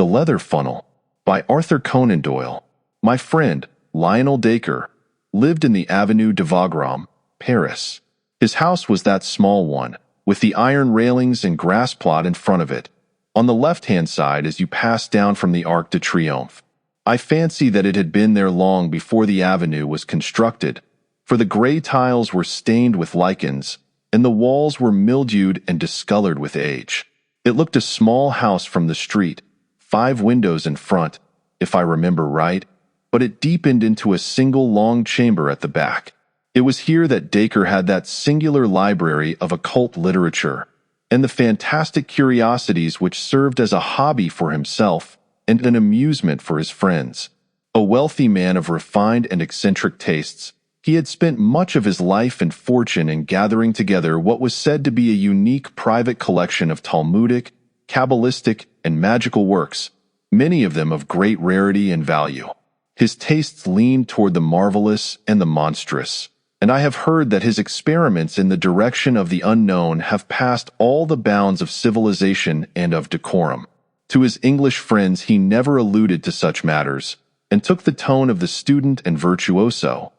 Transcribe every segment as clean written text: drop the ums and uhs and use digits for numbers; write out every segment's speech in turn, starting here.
The Leather Funnel, by Arthur Conan Doyle. My friend, Lionel Dacre, lived in the Avenue de Wagram, Paris. His house was that small one, with the iron railings and grass plot in front of it, on the left-hand side as you pass down from the Arc de Triomphe. I fancy that it had been there long before the avenue was constructed, for the gray tiles were stained with lichens, and the walls were mildewed and discolored with age. It looked a small house from the street, 5 windows in front, if I remember right, but it deepened into a single long chamber at the back. It was here that Dacre had that singular library of occult literature, and the fantastic curiosities which served as a hobby for himself and an amusement for his friends. A wealthy man of refined and eccentric tastes, he had spent much of his life and fortune in gathering together what was said to be a unique private collection of Talmudic, Kabbalistic, and magical works, many of them of great rarity and value. His tastes leaned toward the marvelous and the monstrous, and I have heard that his experiments in the direction of the unknown have passed all the bounds of civilization and of decorum. To his English friends he never alluded to such matters, and took the tone of the student and virtuoso.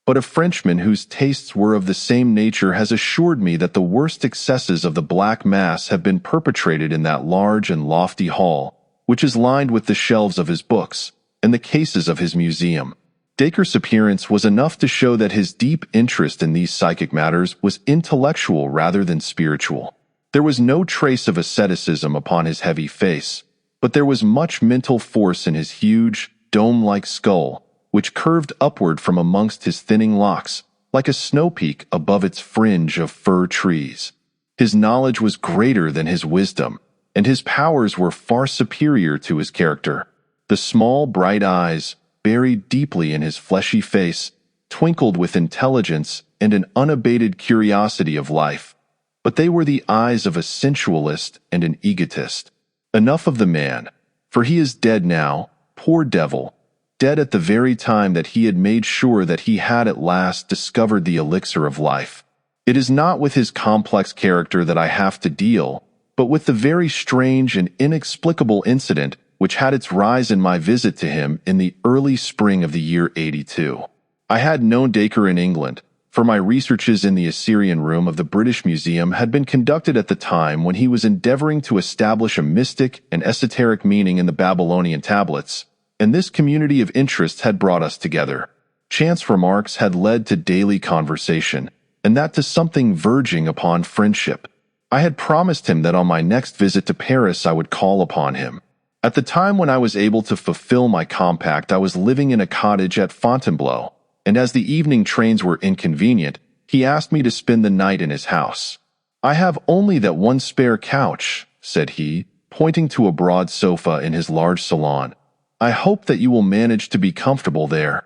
But a Frenchman whose tastes were of the same nature has assured me that the worst excesses of the Black Mass have been perpetrated in that large and lofty hall, which is lined with the shelves of his books and the cases of his museum. Dacre's appearance was enough to show that his deep interest in these psychic matters was intellectual rather than spiritual. There was no trace of asceticism upon his heavy face, but there was much mental force in his huge, dome-like skull, which curved upward from amongst his thinning locks, like a snow-peak above its fringe of fir trees. His knowledge was greater than his wisdom, and his powers were far superior to his character. The small, bright eyes, buried deeply in his fleshy face, twinkled with intelligence and an unabated curiosity of life. But they were the eyes of a sensualist and an egotist. Enough of the man, for he is dead now, poor devil, dead at the very time that he had made sure that he had at last discovered the elixir of life. It is not with his complex character that I have to deal, but with the very strange and inexplicable incident which had its rise in my visit to him in the early spring of the year 82. I had known Dacre in England, for my researches in the Assyrian Room of the British Museum had been conducted at the time when he was endeavoring to establish a mystic and esoteric meaning in the Babylonian tablets, and this community of interests had brought us together. Chance remarks had led to daily conversation, and that to something verging upon friendship. I had promised him that on my next visit to Paris I would call upon him. At the time when I was able to fulfill my compact, I was living in a cottage at Fontainebleau, and as the evening trains were inconvenient, he asked me to spend the night in his house. "I have only that one spare couch," said he, pointing to a broad sofa in his large salon. "I hope that you will manage to be comfortable there."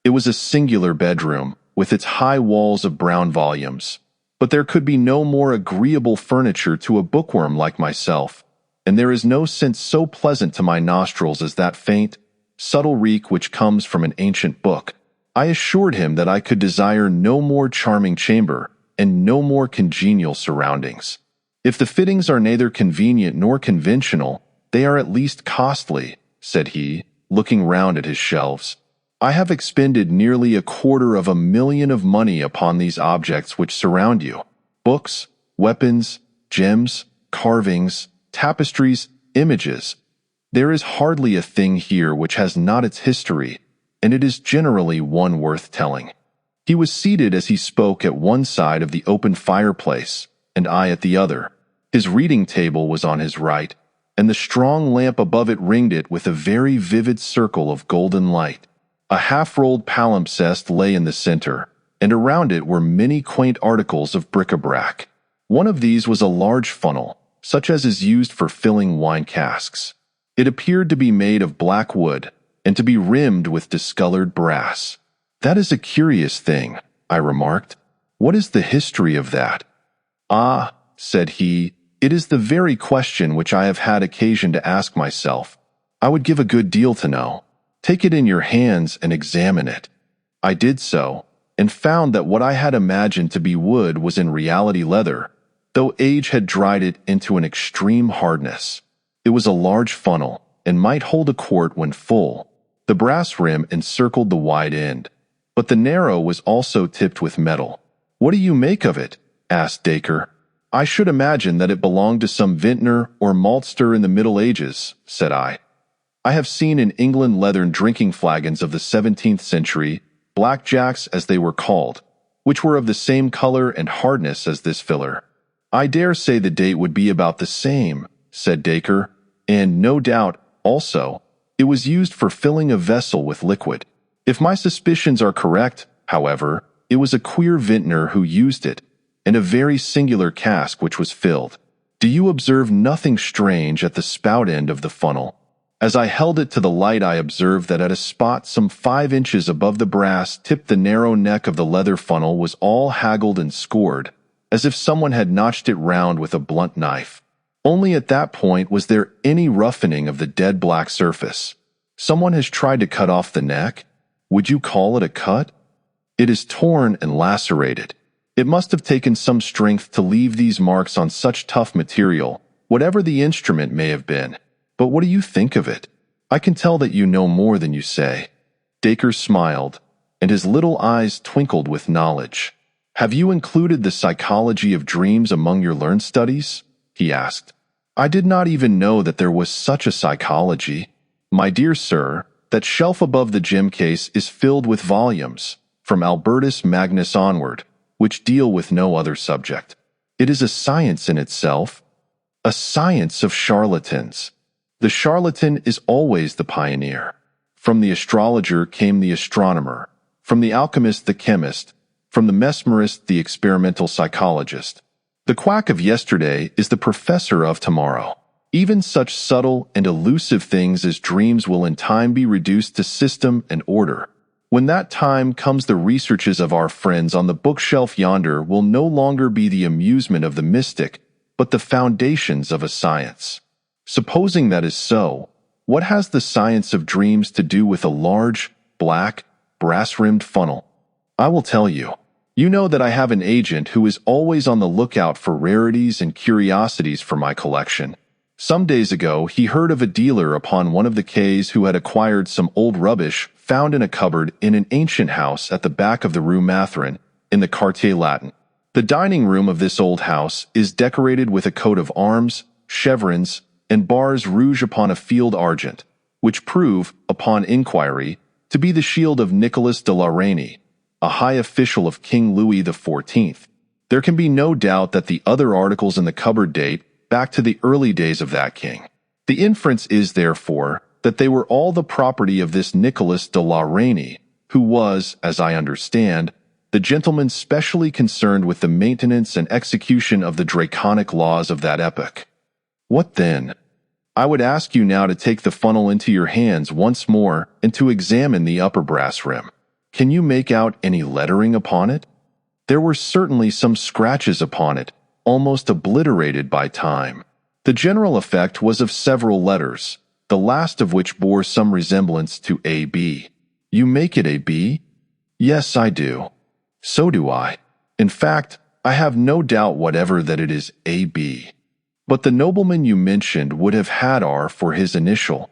It was a singular bedroom, with its high walls of brown volumes, but there could be no more agreeable furniture to a bookworm like myself, and there is no scent so pleasant to my nostrils as that faint, subtle reek which comes from an ancient book. I assured him that I could desire no more charming chamber and no more congenial surroundings. "If the fittings are neither convenient nor conventional, they are at least costly," said he, looking round at his shelves. "I have expended nearly $250,000 of money upon these objects which surround you: books, weapons, gems, carvings, tapestries, images. There is hardly a thing here which has not its history, and it is generally one worth telling." He was seated as he spoke at one side of the open fireplace, and I at the other. His reading table was on his right, and the strong lamp above it ringed it with a very vivid circle of golden light. A half-rolled palimpsest lay in the center, and around it were many quaint articles of bric-a-brac. One of these was a large funnel, such as is used for filling wine casks. It appeared to be made of black wood, and to be rimmed with discolored brass. "That is a curious thing," I remarked. "What is the history of that?" "Ah," said he, "it is the very question which I have had occasion to ask myself. I would give a good deal to know. Take it in your hands and examine it." I did so, and found that what I had imagined to be wood was in reality leather, though age had dried it into an extreme hardness. It was a large funnel, and might hold a quart when full. The brass rim encircled the wide end, but the narrow was also tipped with metal. "What do you make of it?" asked Dacre. "I should imagine that it belonged to some vintner or maltster in the Middle Ages," said I. "I have seen in England leathern drinking flagons of the 17th century, blackjacks as they were called, which were of the same color and hardness as this filler." "I dare say the date would be about the same," said Dacre, "and no doubt, also, it was used for filling a vessel with liquid. If my suspicions are correct, however, it was a queer vintner who used it, and a very singular cask which was filled. Do you observe nothing strange at the spout end of the funnel? As I held it to the light, I observed that at a spot some 5 inches above the brass tipped the narrow neck of the leather funnel was all haggled and scored, as if someone had notched it round with a blunt knife. Only at that point was there any roughening of the dead black surface. Someone has tried to cut off the neck? Would you call it a cut? It is torn and lacerated. It must have taken some strength to leave these marks on such tough material, whatever the instrument may have been. But what do you think of it? I can tell that you know more than you say." Dacre smiled, and his little eyes twinkled with knowledge. "Have you included the psychology of dreams among your learned studies?" he asked. "I did not even know that there was such a psychology. My dear sir, that shelf above the gem case is filled with volumes, from Albertus Magnus onward, which deal with no other subject. It is a science in itself, a science of charlatans. The charlatan is always the pioneer. From the astrologer came the astronomer, from the alchemist the chemist, from the mesmerist the experimental psychologist. The quack of yesterday is the professor of tomorrow. Even such subtle and elusive things as dreams will in time be reduced to system and order. When that time comes, the researches of our friends on the bookshelf yonder will no longer be the amusement of the mystic, but the foundations of a science. Supposing that is so, what has the science of dreams to do with a large, black, brass-rimmed funnel? I will tell you. You know that I have an agent who is always on the lookout for rarities and curiosities for my collection. Some days ago, he heard of a dealer upon one of the quays who had acquired some old rubbish found in a cupboard in an ancient house at the back of the Rue Matherin in the Quartier Latin. The dining room of this old house is decorated with a coat of arms, chevrons, and bars rouge upon a field argent, which prove, upon inquiry, to be the shield of Nicholas de la Reynie, a high official of King Louis XIV. There can be no doubt that the other articles in the cupboard date back to the early days of that king. The inference is, therefore, that they were all the property of this Nicholas de la Reynie, who was, as I understand, the gentleman specially concerned with the maintenance and execution of the draconic laws of that epoch. What then? I would ask you now to take the funnel into your hands once more and to examine the upper brass rim. Can you make out any lettering upon it? There were certainly some scratches upon it, almost obliterated by time. The general effect was of several letters, the last of which bore some resemblance to AB. You make it AB? Yes, I do. So do I. In fact, I have no doubt whatever that it is AB. But the nobleman you mentioned would have had R for his initial.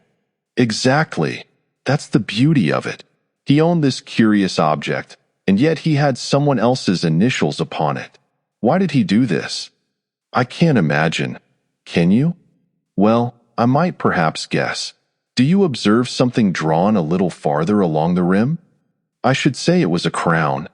Exactly. That's the beauty of it. He owned this curious object, and yet he had someone else's initials upon it. Why did he do this? I can't imagine. Can you? Well, I might perhaps guess. Do you observe something drawn a little farther along the rim? I should say it was a crown.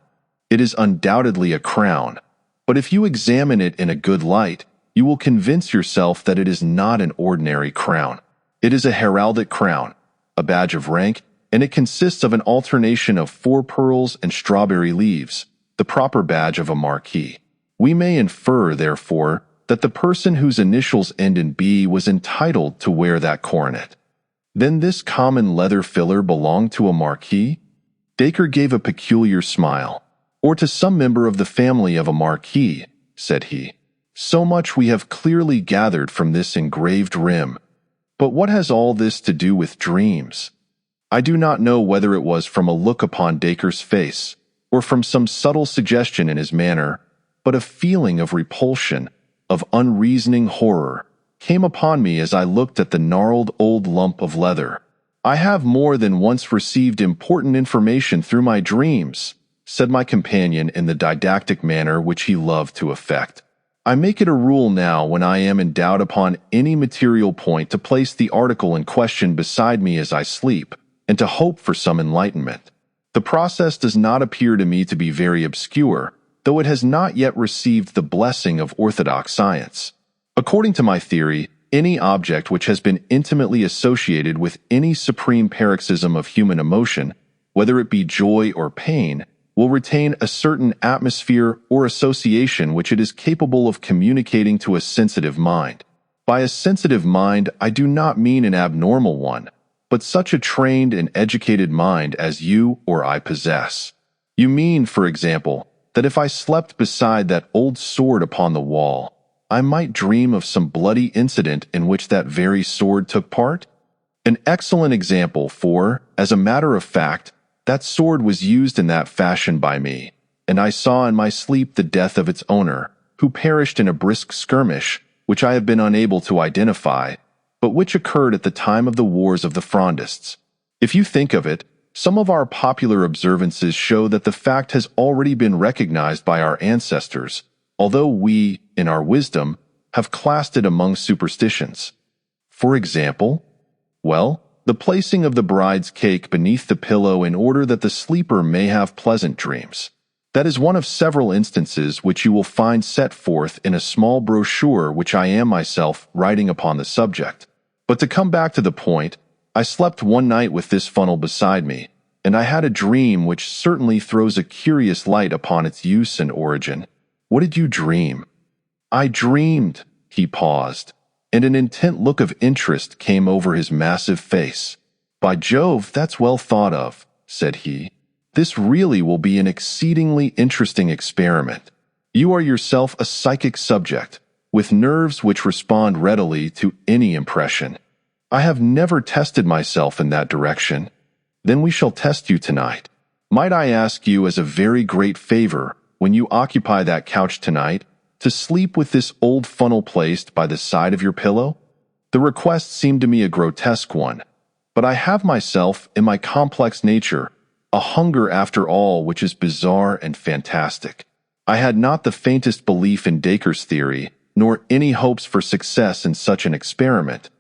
It is undoubtedly a crown, but if you examine it in a good light, you will convince yourself that it is not an ordinary crown. It is a heraldic crown, a badge of rank, and it consists of an alternation of 4 pearls and strawberry leaves, the proper badge of a marquis. We may infer, therefore, that the person whose initials end in B was entitled to wear that coronet. Then this common leather filler belonged to a marquis? Dacre gave a peculiar smile. Or to some member of the family of a marquis, said he. So much we have clearly gathered from this engraved rim. But what has all this to do with dreams? I do not know whether it was from a look upon Dacre's face, or from some subtle suggestion in his manner, but a feeling of repulsion, of unreasoning horror, came upon me as I looked at the gnarled old lump of leather. "I have more than once received important information through my dreams," said my companion in the didactic manner which he loved to affect. "I make it a rule now when I am in doubt upon any material point to place the article in question beside me as I sleep, and to hope for some enlightenment. The process does not appear to me to be very obscure, though it has not yet received the blessing of orthodox science. According to my theory, any object which has been intimately associated with any supreme paroxysm of human emotion, whether it be joy or pain, will retain a certain atmosphere or association which it is capable of communicating to a sensitive mind. By a sensitive mind, I do not mean an abnormal one, but such a trained and educated mind as you or I possess. You mean, for example, that if I slept beside that old sword upon the wall, I might dream of some bloody incident in which that very sword took part? An excellent example, for, as a matter of fact, that sword was used in that fashion by me, and I saw in my sleep the death of its owner, who perished in a brisk skirmish, which I have been unable to identify, but which occurred at the time of the wars of the Frondists. If you think of it, some of our popular observances show that the fact has already been recognized by our ancestors, although we, in our wisdom, have classed it among superstitions. For example, well, the placing of the bride's cake beneath the pillow in order that the sleeper may have pleasant dreams. That is one of several instances which you will find set forth in a small brochure which I am myself writing upon the subject. But to come back to the point, I slept one night with this funnel beside me, and I had a dream which certainly throws a curious light upon its use and origin. What did you dream? I dreamed, he paused, and an intent look of interest came over his massive face. By Jove, that's well thought of, said he. This really will be an exceedingly interesting experiment. You are yourself a psychic subject, with nerves which respond readily to any impression. I have never tested myself in that direction. Then we shall test you tonight. Might I ask you as a very great favor, when you occupy that couch tonight, to sleep with this old funnel placed by the side of your pillow? The request seemed to me a grotesque one, but I have myself, in my complex nature, a hunger after all which is bizarre and fantastic. I had not the faintest belief in Dacre's theory, nor any hopes for success in such an experiment.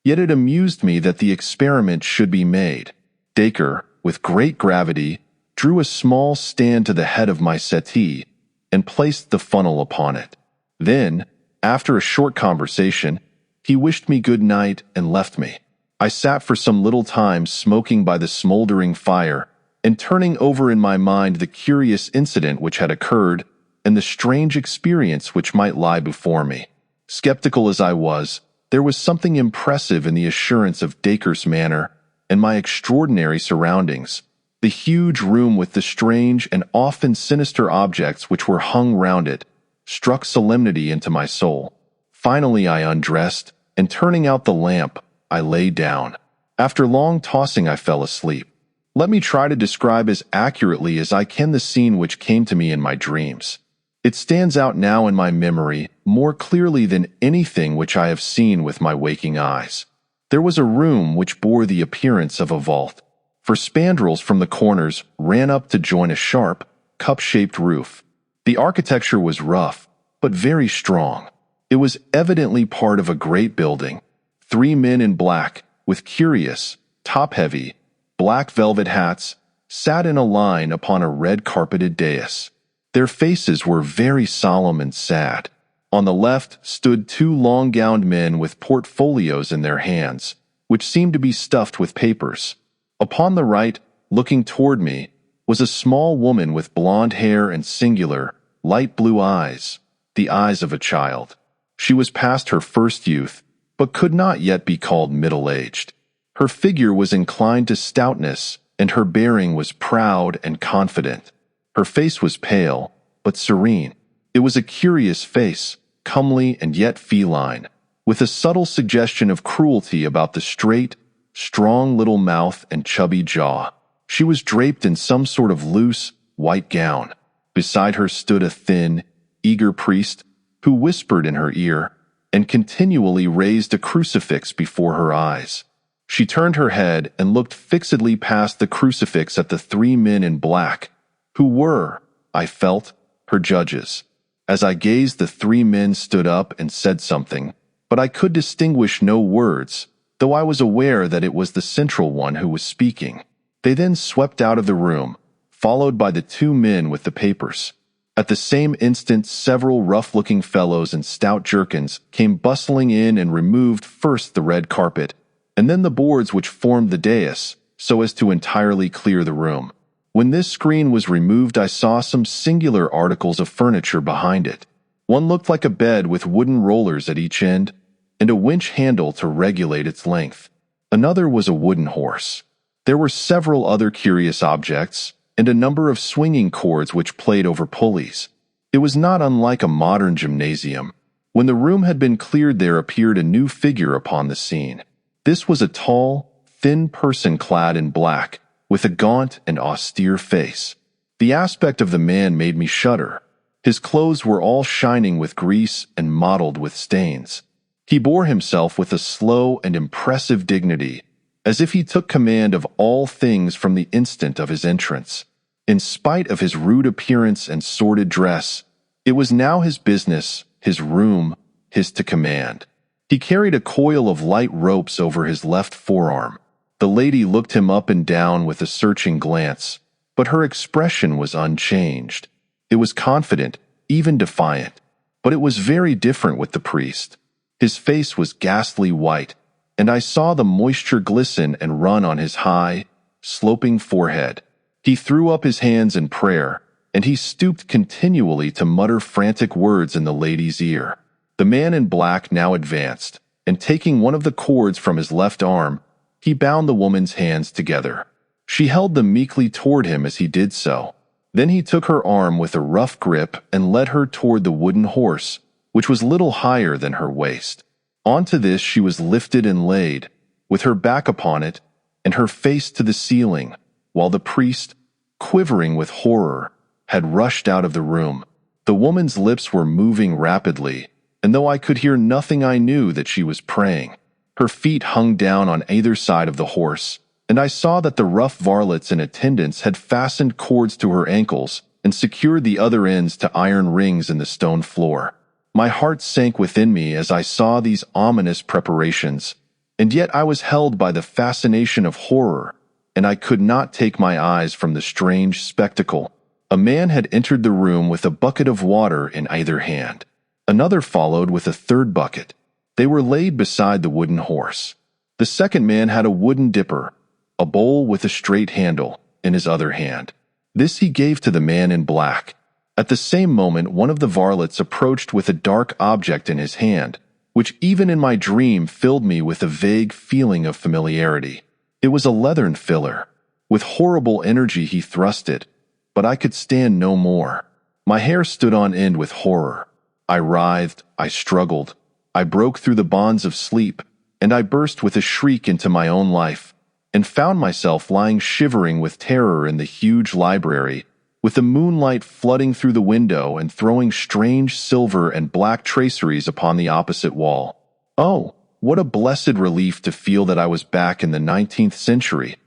Yet it amused me that the experiment should be made. Dacre, with great gravity, drew a small stand to the head of my settee, and placed the funnel upon it. Then, after a short conversation, he wished me good night and left me. I sat for some little time smoking by the smoldering fire, and turning over in my mind the curious incident which had occurred, and the strange experience which might lie before me. Skeptical as I was, there was something impressive in the assurance of Dacre's manner, and my extraordinary surroundings. The huge room with the strange and often sinister objects which were hung round it struck solemnity into my soul. Finally I undressed, and turning out the lamp, I lay down. After long tossing I fell asleep. Let me try to describe as accurately as I can the scene which came to me in my dreams. It stands out now in my memory more clearly than anything which I have seen with my waking eyes. There was a room which bore the appearance of a vault, for spandrels from the corners ran up to join a sharp, cup-shaped roof. The architecture was rough, but very strong. It was evidently part of a great building. 3 men in black, with curious, top-heavy, black velvet hats, sat in a line upon a red-carpeted dais. Their faces were very solemn and sad. On the left stood 2 long-gowned men with portfolios in their hands, which seemed to be stuffed with papers. Upon the right, looking toward me, was a small woman with blonde hair and singular, light blue eyes, the eyes of a child. She was past her first youth, but could not yet be called middle-aged. Her figure was inclined to stoutness, and her bearing was proud and confident. Her face was pale, but serene. It was a curious face, comely and yet feline, with a subtle suggestion of cruelty about the straight, strong little mouth and chubby jaw. She was draped in some sort of loose, white gown. Beside her stood a thin, eager priest, who whispered in her ear, and continually raised a crucifix before her eyes. She turned her head and looked fixedly past the crucifix at the three men in black, who were, I felt, her judges. As I gazed, the three men stood up and said something, but I could distinguish no words, though I was aware that it was the central one who was speaking. They then swept out of the room, followed by the two men with the papers. At the same instant, several rough-looking fellows in stout jerkins came bustling in and removed first the red carpet, and then the boards which formed the dais, so as to entirely clear the room. When this screen was removed, I saw some singular articles of furniture behind it. One looked like a bed with wooden rollers at each end, and a winch handle to regulate its length. Another was a wooden horse. There were several other curious objects, and a number of swinging cords which played over pulleys. It was not unlike a modern gymnasium. When the room had been cleared, there appeared a new figure upon the scene. This was a tall, thin person clad in black, with a gaunt and austere face. The aspect of the man made me shudder. His clothes were all shining with grease and mottled with stains. He bore himself with a slow and impressive dignity, as if he took command of all things from the instant of his entrance. In spite of his rude appearance and sordid dress, it was now his business, his room, his to command. He carried a coil of light ropes over his left forearm. The lady looked him up and down with a searching glance, but her expression was unchanged. It was confident, even defiant, but it was very different with the priest. His face was ghastly white, and I saw the moisture glisten and run on his high, sloping forehead. He threw up his hands in prayer, and he stooped continually to mutter frantic words in the lady's ear. The man in black now advanced, and taking one of the cords from his left arm, he bound the woman's hands together. She held them meekly toward him as he did so. Then he took her arm with a rough grip and led her toward the wooden horse, which was little higher than her waist. Onto this she was lifted and laid, with her back upon it, and her face to the ceiling, while the priest, quivering with horror, had rushed out of the room. The woman's lips were moving rapidly, and though I could hear nothing, I knew that she was praying. Her feet hung down on either side of the horse, and I saw that the rough varlets in attendance had fastened cords to her ankles and secured the other ends to iron rings in the stone floor. My heart sank within me as I saw these ominous preparations, and yet I was held by the fascination of horror, and I could not take my eyes from the strange spectacle. A man had entered the room with a bucket of water in either hand. Another followed with a third bucket. They were laid beside the wooden horse. The second man had a wooden dipper, a bowl with a straight handle, in his other hand. This he gave to the man in black. At the same moment, one of the varlets approached with a dark object in his hand, which even in my dream filled me with a vague feeling of familiarity. It was a leathern filler. With horrible energy he thrust it, but I could stand no more. My hair stood on end with horror. I writhed, I struggled, I broke through the bonds of sleep, and I burst with a shriek into my own life, and found myself lying shivering with terror in the huge library, with the moonlight flooding through the window and throwing strange silver and black traceries upon the opposite wall. Oh, what a blessed relief to feel that I was back in the 19th century,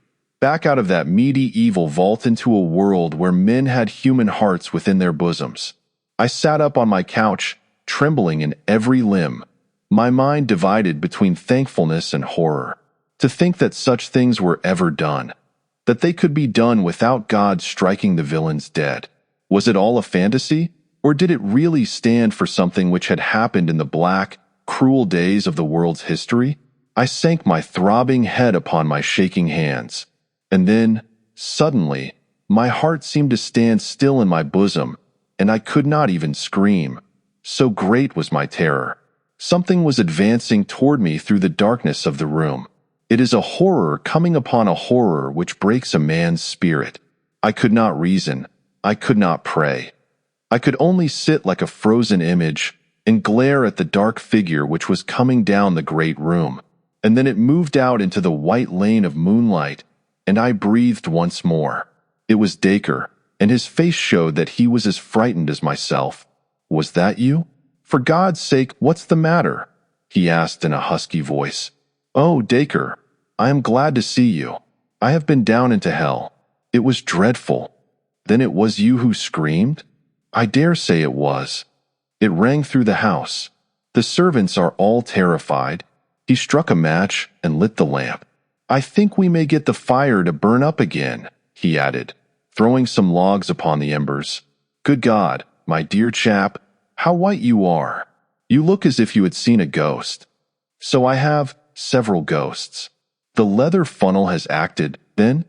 back out of that medieval vault into a world where men had human hearts within their bosoms. I sat up on my couch, trembling in every limb, my mind divided between thankfulness and horror. To think that such things were ever done, that they could be done without God striking the villains dead. Was it all a fantasy, or did it really stand for something which had happened in the black, cruel days of the world's history? I sank my throbbing head upon my shaking hands, and then, suddenly, my heart seemed to stand still in my bosom, and I could not even scream. So great was my terror. Something was advancing toward me through the darkness of the room. It is a horror coming upon a horror which breaks a man's spirit. I could not reason. I could not pray. I could only sit like a frozen image and glare at the dark figure which was coming down the great room. And then it moved out into the white lane of moonlight, and I breathed once more. It was Dacre, and his face showed that he was as frightened as myself. Was that you? For God's sake, what's the matter? he asked in a husky voice. "Oh, Dacre, I am glad to see you. I have been down into hell. It was dreadful." "Then it was you who screamed?" "I dare say it was. It rang through the house. The servants are all terrified." He struck a match and lit the lamp. "I think we may get the fire to burn up again," he added, throwing some logs upon the embers. "Good God, my dear chap, how white you are. You look as if you had seen a ghost." "So I have several ghosts." "The leather funnel has acted, then?"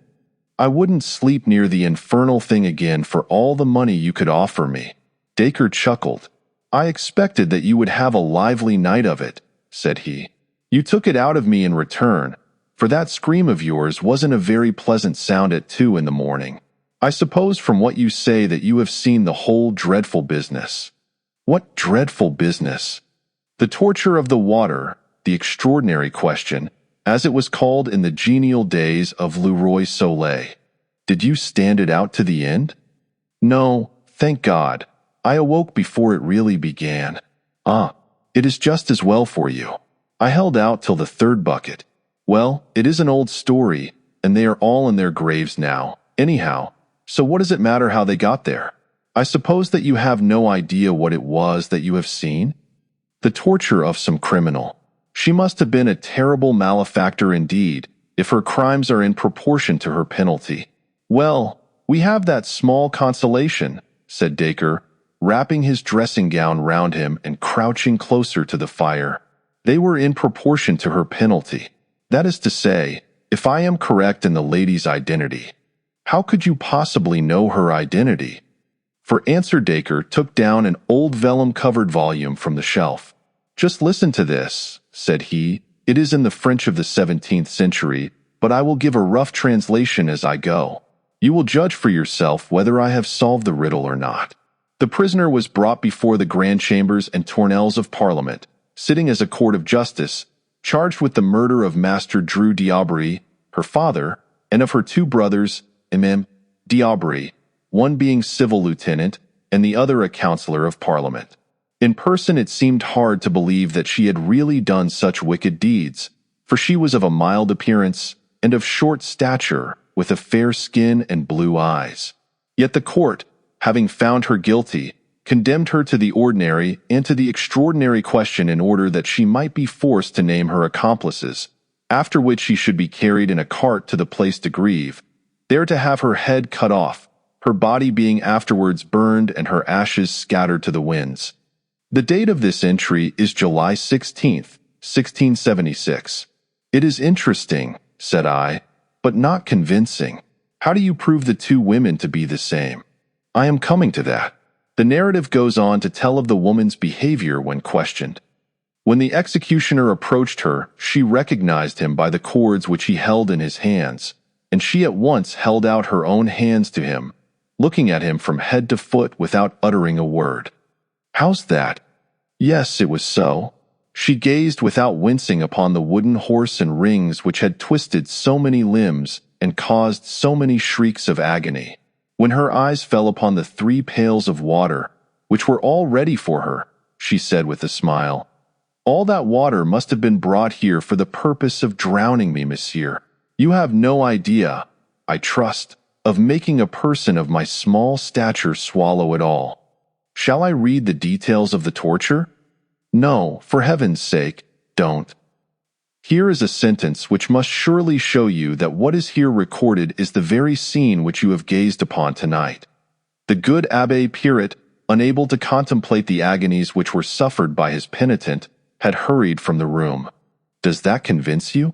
"I wouldn't sleep near the infernal thing again for all the money you could offer me." Dacre chuckled. "I expected that you would have a lively night of it," said he. "You took it out of me in return, for that scream of yours wasn't a very pleasant sound at 2 in the morning. I suppose from what you say that you have seen the whole dreadful business." "What dreadful business?" "The torture of the water, the extraordinary question, as it was called in the genial days of Le Roi Soleil. Did you stand it out to the end?" "No, thank God. I awoke before it really began." "Ah, it is just as well for you. I held out till the 3rd bucket. Well, it is an old story, and they are all in their graves now, anyhow, so what does it matter how they got there? I suppose that you have no idea what it was that you have seen?" "The torture of some criminal. She must have been a terrible malefactor indeed, if her crimes are in proportion to her penalty." "Well, we have that small consolation," said Dacre, wrapping his dressing gown round him and crouching closer to the fire. "They were in proportion to her penalty. That is to say, if I am correct in the lady's identity." "How could you possibly know her identity?" For answer, Dacre took down an old vellum-covered volume from the shelf. "Just listen to this," said he. "It is in the French of the 17th century, but I will give a rough translation as I go. You will judge for yourself whether I have solved the riddle or not. The prisoner was brought before the Grand Chambers and Tournelles of Parliament, sitting as a court of justice, charged with the murder of Master Drew d'Aubry, her father, and of her 2 brothers, MM. d'Aubry, one being civil lieutenant and the other a councillor of Parliament. In person it seemed hard to believe that she had really done such wicked deeds, for she was of a mild appearance and of short stature, with a fair skin and blue eyes. Yet the court, having found her guilty, condemned her to the ordinary and to the extraordinary question in order that she might be forced to name her accomplices, after which she should be carried in a cart to the Place de Grève, there to have her head cut off, her body being afterwards burned and her ashes scattered to the winds. The date of this entry is July 16th, 1676. "It is interesting," said I, "but not convincing. How do you prove the 2 women to be the same?" "I am coming to that." The narrative goes on to tell of the woman's behavior when questioned. When the executioner approached her, she recognized him by the cords which he held in his hands, and she at once held out her own hands to him, looking at him from head to foot without uttering a word. "How's that?" Yes, it was so. She gazed without wincing upon the wooden horse and rings which had twisted so many limbs and caused so many shrieks of agony. When her eyes fell upon the 3 pails of water, which were all ready for her, she said with a smile, "All that water must have been brought here for the purpose of drowning me, monsieur. You have no idea, I trust, of making a person of my small stature swallow it all. Shall I read the details of the torture?" "No, for heaven's sake, don't." Here is a sentence which must surely show you that what is here recorded is the very scene which you have gazed upon tonight. The good Abbé Pirot, unable to contemplate the agonies which were suffered by his penitent, had hurried from the room. Does that convince you?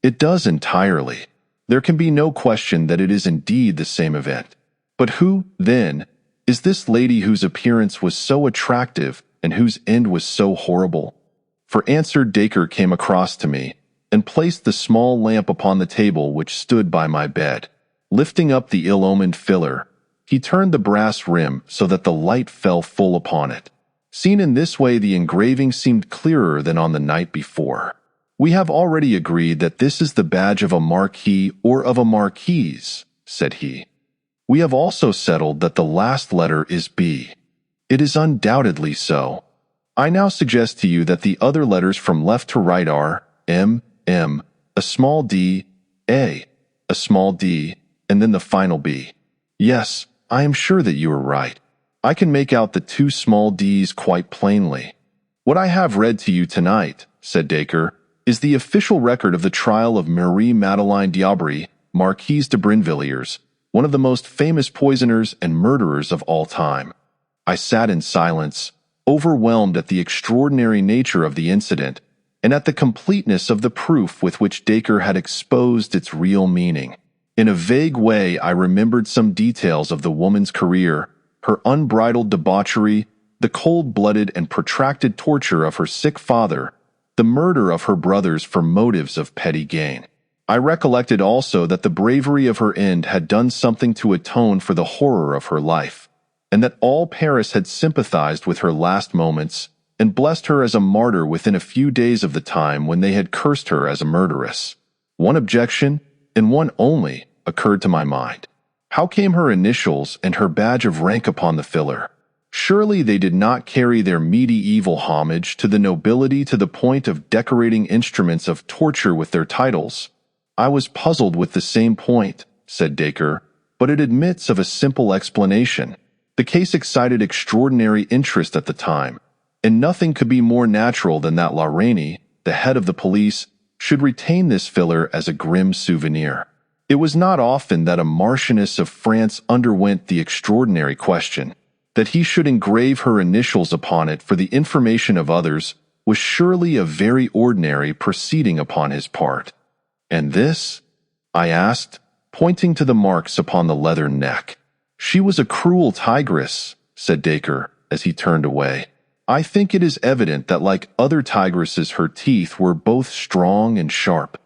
It does entirely. There can be no question that it is indeed the same event. But who, then, is this lady whose appearance was so attractive and whose end was so horrible? For answer, Dacre came across to me and placed the small lamp upon the table which stood by my bed. Lifting up the ill-omened filler, he turned the brass rim so that the light fell full upon it. Seen in this way, the engraving seemed clearer than on the night before. "We have already agreed that this is the badge of a marquis or of a marquise," said he. "We have also settled that the last letter is B. It is undoubtedly so. I now suggest to you that the other letters from left to right are M, M, a small d, a small d, and then the final b. Yes, I am sure that you are right. I can make out the two small d's quite plainly. What I have read to you tonight, said Dacre, is the official record of the trial of Marie Madeleine d'Aubry, Marquise de Brinvilliers, one of the most famous poisoners and murderers of all time. I sat in silence, overwhelmed at the extraordinary nature of the incident and at the completeness of the proof with which Dacre had exposed its real meaning. In a vague way, I remembered some details of the woman's career, her unbridled debauchery, the cold-blooded and protracted torture of her sick father, the murder of her brothers for motives of petty gain. I recollected also that the bravery of her end had done something to atone for the horror of her life, and that all Paris had sympathized with her last moments and blessed her as a martyr within a few days of the time when they had cursed her as a murderess. One objection, and one only, occurred to my mind. How came her initials and her badge of rank upon the filler? Surely they did not carry their medieval homage to the nobility to the point of decorating instruments of torture with their titles. I was puzzled with the same point, said Dacre, but it admits of a simple explanation. The case excited extraordinary interest at the time, and nothing could be more natural than that La Rainey, the head of the police, should retain this filler as a grim souvenir. It was not often that a Marchioness of France underwent the extraordinary question. That he should engrave her initials upon it for the information of others was surely a very ordinary proceeding upon his part. And this? I asked, pointing to the marks upon the leathern neck. She was a cruel tigress, said Dacre, as he turned away. I think it is evident that like other tigresses her teeth were both strong and sharp.